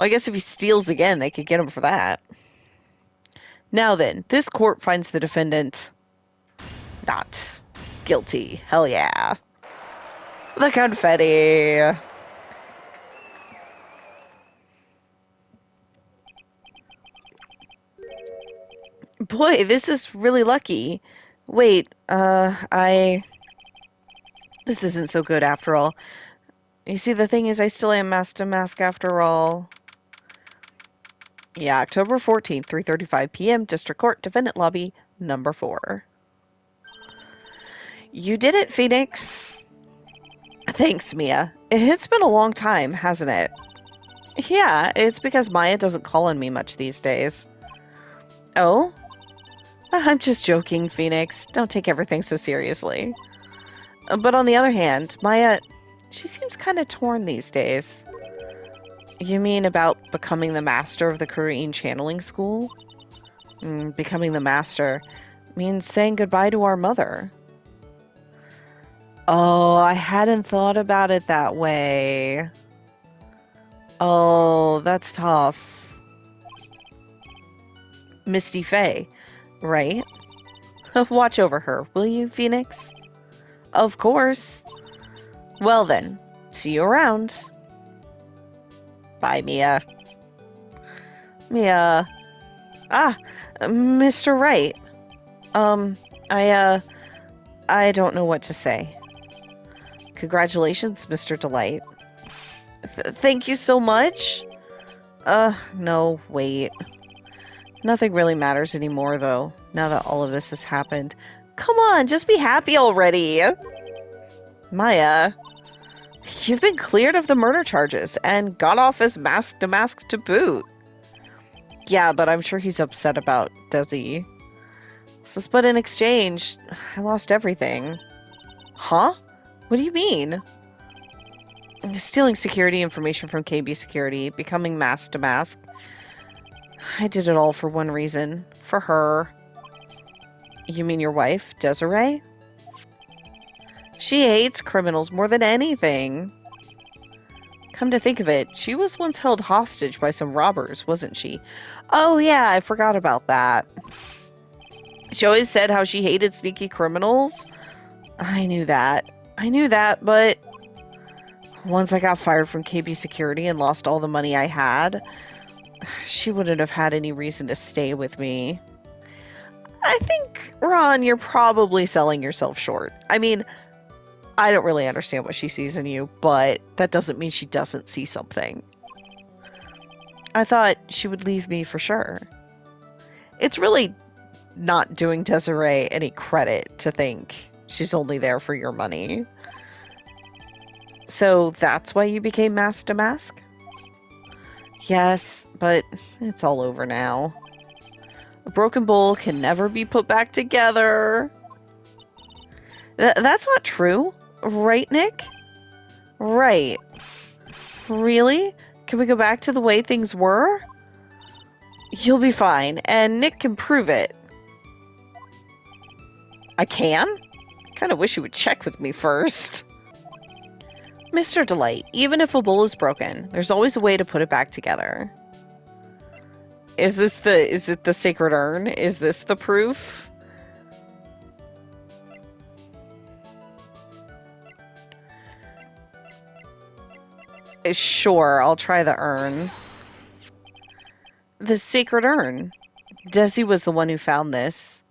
I guess if he steals again, they could get him for that. Now then, this court finds the defendant not guilty. Hell yeah. The confetti. Boy, this is really lucky. Wait, this isn't so good after all. You see, the thing is, I still am Mask to Mask after all. Yeah, October 14th, 3:35 p.m., District Court, Defendant Lobby, number 4. You did it, Phoenix. Thanks, Mia. It's been a long time, hasn't it? Yeah, it's because Maya doesn't call on me much these days. Oh? I'm just joking, Phoenix. Don't take everything so seriously. But on the other hand, Maya, she seems kind of torn these days. You mean about becoming the master of the Korean channeling school? Becoming the master means saying goodbye to our mother. Oh, I hadn't thought about it that way. Oh, that's tough. Misty Faye, right? Watch over her, will you, Phoenix? Of course. Well then, see you around. Bye, Mia. Mia. Ah, Mr. Wright. I don't know what to say. Congratulations, Mr. Delight. Thank you so much? No, wait. Nothing really matters anymore, though, now that all of this has happened. Come on, just be happy already! Maya, you've been cleared of the murder charges, and got off as Mask to Mask to boot. Yeah, but I'm sure he's upset about Desi. But in exchange, I lost everything. Huh? What do you mean? Stealing security information from KB Security, becoming Mask to Mask. I did it all for one reason. For her. You mean your wife, Desiree? She hates criminals more than anything. Come to think of it, she was once held hostage by some robbers, wasn't she? Oh yeah, I forgot about that. She always said how she hated sneaky criminals. I knew that. But once I got fired from KB Security and lost all the money I had, she wouldn't have had any reason to stay with me. I think, Ron, you're probably selling yourself short. I mean, I don't really understand what she sees in you, but that doesn't mean she doesn't see something. I thought she would leave me for sure. It's really not doing Desiree any credit to think she's only there for your money. So that's why you became mask to mask? Yes, but it's all over now. A broken bowl can never be put back together. That's not true. Right, Nick? Right. Really? Can we go back to the way things were? You'll be fine, and Nick can prove it. I can? Kinda wish you would check with me first. Mr. Delight, even if a bowl is broken, there's always a way to put it back together. Is it the sacred urn? Is this the proof? Sure, I'll try the urn. The sacred urn. Desi was the one who found this.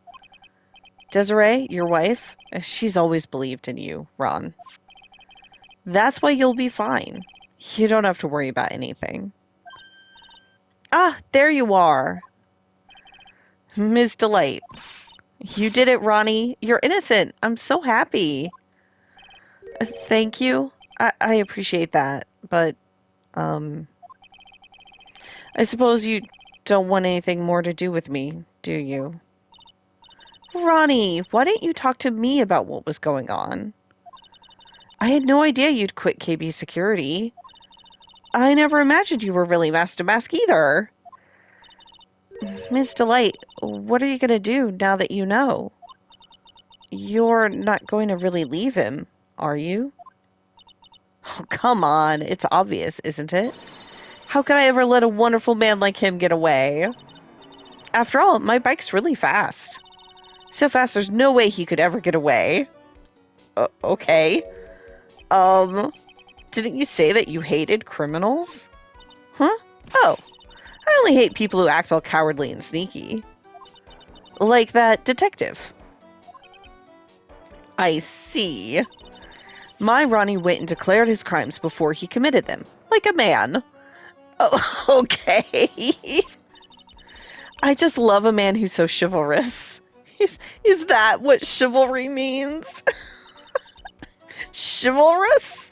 Desiree, your wife, she's always believed in you, Ron. That's why you'll be fine. You don't have to worry about anything. Ah, there you are. Ms. Delight. You did it, Ronnie. You're innocent. I'm so happy. Thank you. I appreciate that, but, I suppose you don't want anything more to do with me, do you? Ronnie, why didn't you talk to me about what was going on? I had no idea you'd quit KB Security. I never imagined you were really mask to mask either. Miss Delight, what are you going to do now that you know? You're not going to really leave him, are you? Oh, come on. It's obvious, isn't it? How could I ever let a wonderful man like him get away? After all, my bike's really fast. So fast there's no way he could ever get away. Okay. Didn't you say that you hated criminals? Huh? Oh. I only hate people who act all cowardly and sneaky. Like that detective. I see. My Ronnie went and declared his crimes before he committed them. Like a man. Oh, okay. I just love a man who's so chivalrous. Is that what chivalry means? Chivalrous?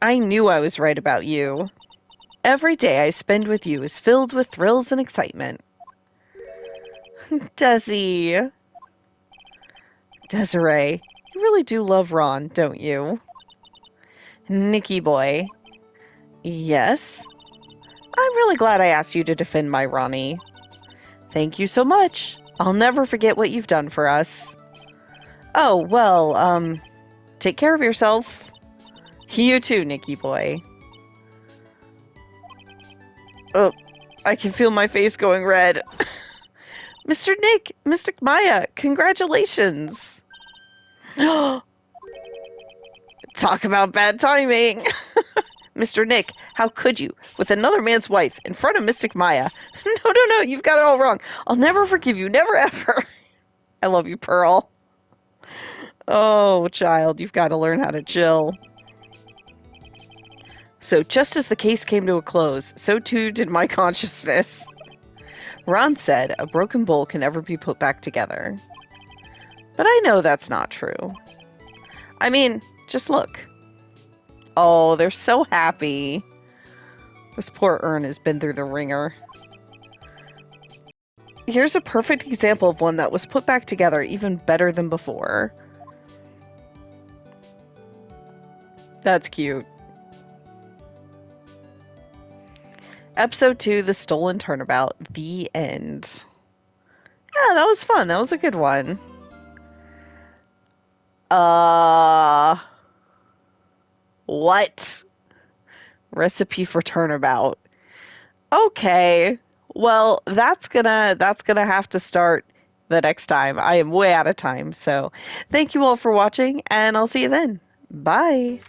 I knew I was right about you. Every day I spend with you is filled with thrills and excitement. Desiree, you really do love Ron, don't you? Nicky boy. Yes? I'm really glad I asked you to defend my Ronnie. Thank you so much. I'll never forget what you've done for us. Oh, well, take care of yourself. You too, Nicky boy. Oh, I can feel my face going red. Mr. Nick, Mystic Maya, congratulations. Talk about bad timing. Mr. Nick, how could you, with another man's wife, in front of Mystic Maya? No, you've got it all wrong. I'll never forgive you, never ever. I love you, Pearl. Oh, child, you've got to learn how to chill. So just as the case came to a close, so too did my consciousness. Ron said a broken bowl can never be put back together. But I know that's not true. I mean, just look. Oh, they're so happy. This poor urn has been through the ringer. Here's a perfect example of one that was put back together even better than before. That's cute. Episode 2, The Stolen Turnabout. The end. Yeah, that was fun. That was a good one. Uh, what? Recipe for turnabout. Okay. Well, that's gonna have to start the next time. I am way out of time. So, thank you all for watching, and I'll see you then. Bye.